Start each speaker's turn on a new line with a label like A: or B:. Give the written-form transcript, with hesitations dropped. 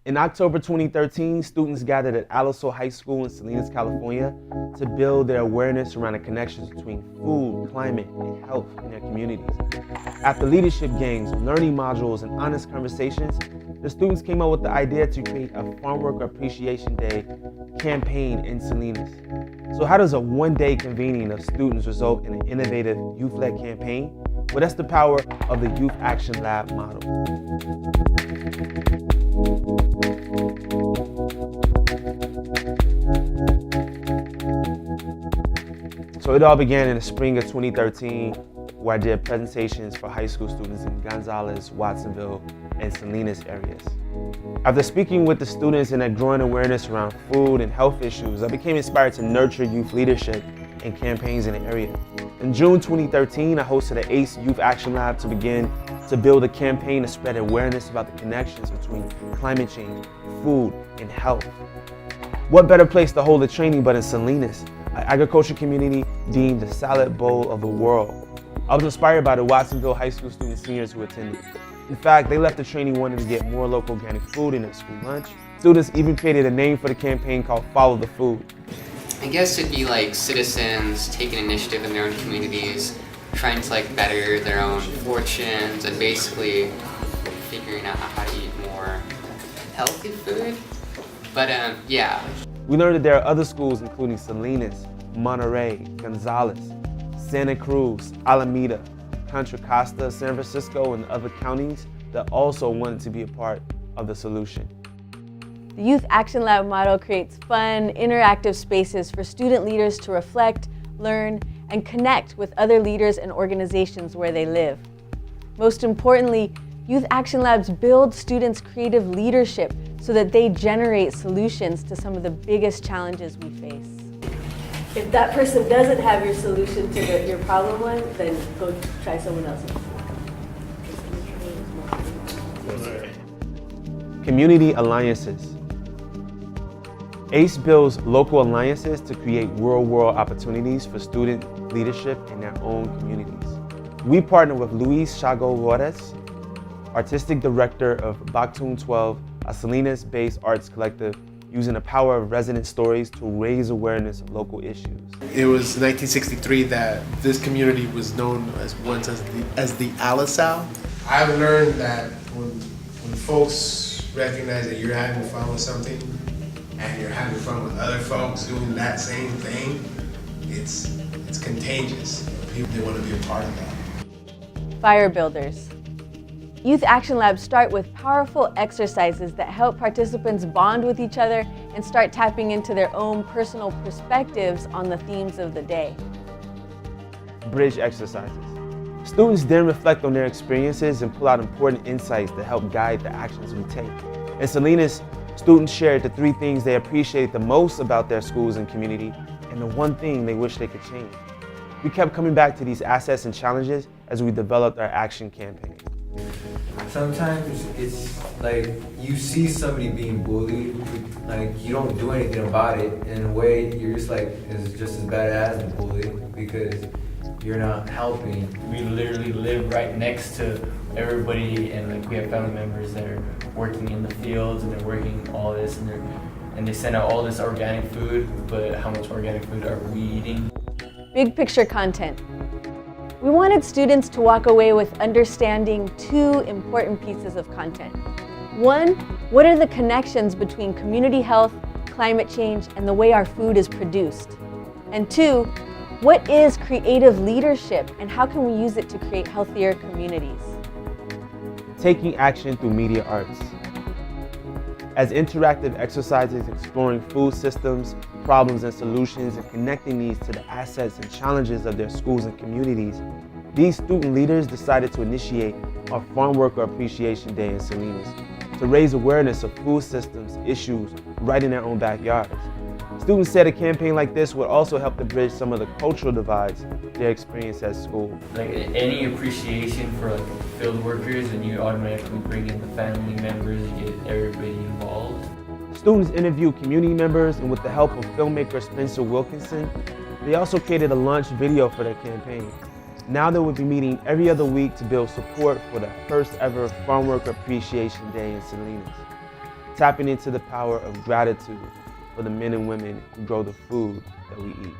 A: In October 2013, students gathered at Aliso High School in Salinas, California to build their awareness around the connections between food, climate, and health in their communities. After leadership games, learning modules, and honest conversations, the students came up with the idea to create a Farm Worker Appreciation Day campaign in Salinas. So how does a one-day convening of students result in an innovative youth-led campaign? Well, that's the power of the Youth Action Lab model. So it all began in the spring of 2013, where I did presentations for high school students in Gonzales, Watsonville, and Salinas areas. After speaking with the students and their growing awareness around food and health issues, I became inspired to nurture youth leadership and campaigns in the area. In June 2013, I hosted the ACE Youth Action Lab to begin to build a campaign to spread awareness about the connections between climate change, food, and health. What better place to hold a training but in Salinas, an agriculture community deemed the salad bowl of the world. I was inspired by the Watsonville High School student seniors who attended. In fact, they left the training wanting to get more local organic food in their school lunch. Students even created a name for the campaign called Follow the Food.
B: I guess it'd be like citizens taking initiative in their own communities, trying to better their own fortunes, and basically figuring out how to eat more healthy food. But yeah.
A: We learned that there are other schools including Salinas, Monterey, Gonzales, Santa Cruz, Alameda, Contra Costa, San Francisco, and other counties that also wanted to be a part of the solution.
C: The Youth Action Lab model creates fun, interactive spaces for student leaders to reflect, learn, and connect with other leaders and organizations where they live. Most importantly, Youth Action Labs build students' creative leadership so that they generate solutions to some of the biggest challenges we face. If that person doesn't have your solution to your problem one, then go try someone else's.
A: Community alliances. ACE builds local alliances to create real-world opportunities for student leadership in their own communities. We partner with Luis Chago Juarez, Artistic Director of Bactun 12, a Salinas-based arts collective, using the power of resident stories to raise awareness of local issues.
D: It was 1963 that this community was known as the Alisal. I've learned that when folks recognize that you're having fun with something, and you're having fun with other folks doing that same thing, it's contagious. People, they want to be a part of that.
C: Firebuilders. Youth Action Labs start with powerful exercises that help participants bond with each other and start tapping into their own personal perspectives on the themes of the day.
A: Bridge exercises. Students then reflect on their experiences and pull out important insights that help guide the actions we take. In Salinas, students shared the 3 things they appreciate the most about their schools and community, and the 1 thing they wish they could change. We kept coming back to these assets and challenges as we developed our action campaign.
E: Sometimes it's like you see somebody being bullied, like you don't do anything about it. In a way, you're just like, it's just as bad as the bully because you're not helping.
F: We literally live right next to everybody, and we have family members that are working in the fields and they're working all this, and they send out all this organic food, but how much organic food are we eating?
C: Big picture content. We wanted students to walk away with understanding 2 important pieces of content. 1, what are the connections between community health, climate change, and the way our food is produced? And 2, what is creative leadership and how can we use it to create healthier communities?
A: Taking action through media arts. As interactive exercises exploring food systems, problems and solutions, and connecting these to the assets and challenges of their schools and communities, these student leaders decided to initiate our Farm Worker Appreciation Day in Salinas to raise awareness of food systems issues right in their own backyards. Students said a campaign like this would also help to bridge some of the cultural divides they experience at school.
F: Any appreciation for field workers, and you automatically bring in the family members, you get everybody involved.
A: Students interviewed community members, and with the help of filmmaker Spencer Wilkinson, they also created a launch video for their campaign. Now they will be meeting every other week to build support for the first ever Farm Worker Appreciation Day in Salinas. tapping into the power of gratitude for the men and women who grow the food that we eat.